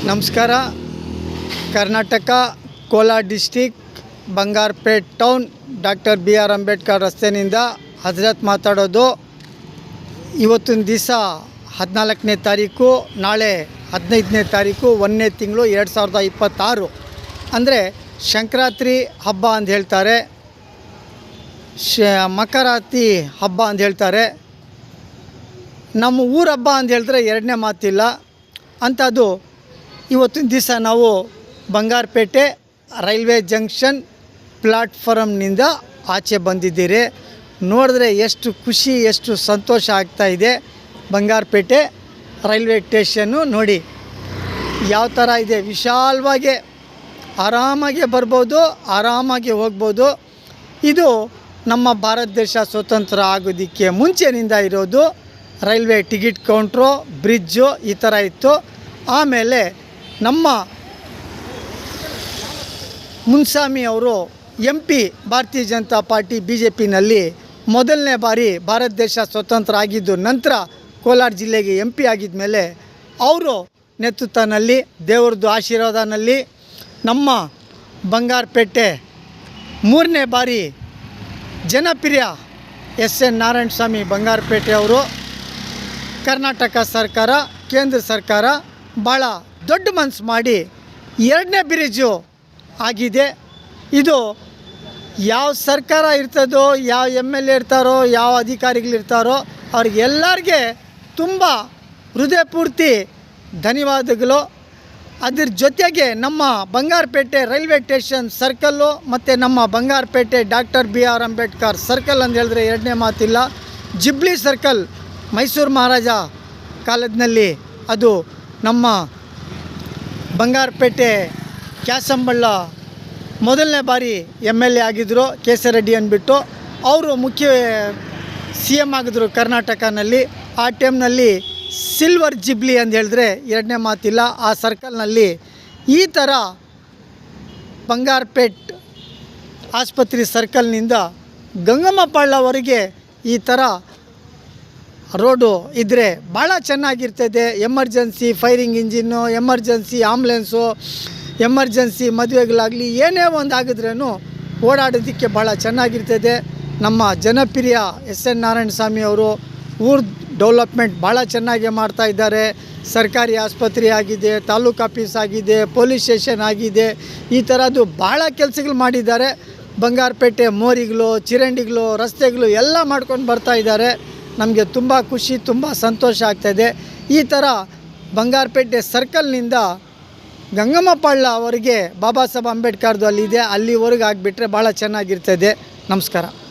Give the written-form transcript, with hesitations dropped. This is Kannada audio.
ನಮಸ್ಕಾರ. Karnataka Kolar district Bangarapet town doctor BR Ambedkar ರಸ್ತೆಯಿಂದ ಹಜರತ್ ಮಾತಾಡೋದು. ಇವತ್ತಿನ ದಿವಸ 14ನೇ ತಾರೀಕು, ನಾಳೆ 15ನೇ ತಾರೀಕು 1ನೇ ತಿಂಗಳು 2026. ಅಂದರೆ ಸಂಕ್ರಾಂತಿ ಹಬ್ಬ ಅಂತ ಹೇಳ್ತಾರೆ, ಮಕರಾತಿ ಹಬ್ಬ ಅಂತ ಹೇಳ್ತಾರೆ. ನಮ್ಮ ಊರ ಹಬ್ಬ ಅಂತ ಹೇಳಿದ್ರೆ ಎರಡನೇ ಮಾತಿಲ್ಲ. ಅಂಥದ್ದು ಇವತ್ತಿನ ದಿವಸ ನಾವು ಬಂಗಾರಪೇಟೆ ರೈಲ್ವೆ ಜಂಕ್ಷನ್ ಪ್ಲಾಟ್ಫಾರಮ್ನಿಂದ ಆಚೆ ಬಂದಿದ್ದೀರಿ. ನೋಡಿದ್ರೆ ಎಷ್ಟು ಖುಷಿ, ಎಷ್ಟು ಸಂತೋಷ ಆಗ್ತಾಯಿದೆ. ಬಂಗಾರಪೇಟೆ ರೈಲ್ವೆ ಸ್ಟೇಷನ್ನು ನೋಡಿ ಯಾವ ಥರ ಇದೆ. ವಿಶಾಲವಾಗಿ ಆರಾಮಾಗಿ ಬರ್ಬೋದು, ಆರಾಮಾಗಿ ಹೋಗ್ಬೋದು. ಇದು ನಮ್ಮ ಭಾರತ ದೇಶ ಸ್ವತಂತ್ರ ಆಗೋದಕ್ಕೆ ಮುಂಚೆನಿಂದ ಇರೋದು. ರೈಲ್ವೆ ಟಿಕೆಟ್ ಕೌಂಟ್ರು, ಬ್ರಿಡ್ಜು ಈ ಥರ ಇತ್ತು. ಆಮೇಲೆ ನಮ್ಮ ಮುನ್ಸ್ವಾಮಿ ಅವರು MP ಭಾರತೀಯ ಜನತಾ ಪಾರ್ಟಿ BJPನಲ್ಲಿ ಮೊದಲನೇ ಬಾರಿ ಭಾರತ ದೇಶ ಸ್ವತಂತ್ರ ಆಗಿದ್ದು ನಂತರ ಕೋಲಾರ ಜಿಲ್ಲೆಗೆ MP ಆಗಿದ ಮೇಲೆ ಅವರು ನೇತೃತ್ವದಲ್ಲಿ, ದೇವ್ರದ್ದು ಆಶೀರ್ವಾದನಲ್ಲಿ ನಮ್ಮ ಬಂಗಾರಪೇಟೆ 3ನೇ ಬಾರಿ ಜನಪ್ರಿಯ SN ನಾರಾಯಣಸ್ವಾಮಿ ಬಂಗಾರಪೇಟೆ ಅವರು ಕರ್ನಾಟಕ ಸರ್ಕಾರ, ಕೇಂದ್ರ ಸರ್ಕಾರ ಭಾಳ ದೊಡ್ಡ ಮನಸ್ಸು ಮಾಡಿ 2ನೇ ಬ್ರಿಡ್ಜು ಆಗಿದೆ. ಇದು ಯಾವ ಸರ್ಕಾರ ಇರ್ತದೋ, ಯಾವ MLA ಇರ್ತಾರೋ, ಯಾವ ಅಧಿಕಾರಿಗಳಿರ್ತಾರೋ ಅವ್ರಿಗೆಲ್ಲರಿಗೆ ತುಂಬ ಹೃದಯಪೂರ್ತಿ ಧನ್ಯವಾದಗಳು. ಅದ್ರ ಜೊತೆಗೆ ನಮ್ಮ ಬಂಗಾರಪೇಟೆ ರೈಲ್ವೆ ಸ್ಟೇಷನ್ ಸರ್ಕಲ್ಲು ಮತ್ತು ನಮ್ಮ Bangarapete doctor BR Ambedkar circle ಅಂತ ಹೇಳಿದ್ರೆ ಎರಡನೇ ಮಾತಿಲ್ಲ. ಜಿಬ್ಲಿ ಸರ್ಕಲ್ ಮೈಸೂರು ಮಹಾರಾಜ ಕಾಲದಲ್ಲಿ ಅದು ನಮ್ಮ ಬಂಗಾರಪೇಟೆ ಕ್ಯಾಸಂಬಳ್ಳ ಮೊದಲನೇ ಬಾರಿ MLA ಆಗಿದ್ದರು, ಕೇಸರೆಡ್ಡಿ ಅಂದ್ಬಿಟ್ಟು. ಅವರು ಮುಖ್ಯ CM ಆಗಿದ್ರು ಕರ್ನಾಟಕನಲ್ಲಿ. ಆ ಟೈಮ್ನಲ್ಲಿ ಸಿಲ್ವರ್ ಜಿಬ್ಲಿ ಅಂತ ಹೇಳಿದ್ರೆ ಎರಡನೇ ಮಾತಿಲ್ಲ. ಆ ಸರ್ಕಲ್ನಲ್ಲಿ ಈ ಥರ ಬಂಗಾರಪೇಟ್ ಆಸ್ಪತ್ರೆ ಸರ್ಕಲ್ನಿಂದ ಗಂಗಮ್ಮಪಾಳ್ಯವರೆಗೆ ಈ ಥರ ರೋಡು ಇದ್ದರೆ ಭಾಳ ಚೆನ್ನಾಗಿರ್ತದೆ. Emergency firing engine, emergency ambulance, emergency ಮದುವೆಗಳಾಗಲಿ ಏನೇ ಒಂದು ಆಗಿದ್ರೂ ಓಡಾಡೋದಕ್ಕೆ ಭಾಳ ಚೆನ್ನಾಗಿರ್ತದೆ. ನಮ್ಮ ಜನಪ್ರಿಯ SN ನಾರಾಯಣಸ್ವಾಮಿ ಅವರು ಊರು ಡೆವಲಪ್ಮೆಂಟ್ ಭಾಳ ಚೆನ್ನಾಗಿ ಮಾಡ್ತಾಯಿದ್ದಾರೆ. ಸರ್ಕಾರಿ ಆಸ್ಪತ್ರೆ ಆಗಿದೆ, ತಾಲೂಕು ಆಫೀಸ್ ಆಗಿದೆ, ಪೊಲೀಸ್ ಸ್ಟೇಷನ್ ಆಗಿದೆ. ಈ ಥರದ್ದು ಭಾಳ ಕೆಲಸಗಳು ಮಾಡಿದ್ದಾರೆ. ಬಂಗಾರಪೇಟೆ ಮೋರಿಗಳು, ಚಿರಂಡಿಗಳು, ರಸ್ತೆಗಳು ಎಲ್ಲ ಮಾಡ್ಕೊಂಡು ಬರ್ತಾಯಿದ್ದಾರೆ. ನಮಗೆ ತುಂಬ ಖುಷಿ, ತುಂಬ ಸಂತೋಷ ಆಗ್ತಾಯಿದೆ. ಈ ಥರ ಬಂಗಾರಪೇಟೆ ಸರ್ಕಲ್ನಿಂದ ಗಂಗಮ್ಮಪಾಳ್ಯ ಅವರಿಗೆ ಬಾಬಾ ಸಾಹೇಬ್ ಅಂಬೇಡ್ಕರ್ದು ಅಲ್ಲಿದೆ, ಅಲ್ಲಿವರೆಗೆ ಆಗಿಬಿಟ್ರೆ ಭಾಳ ಚೆನ್ನಾಗಿರ್ತದೆ. ನಮಸ್ಕಾರ.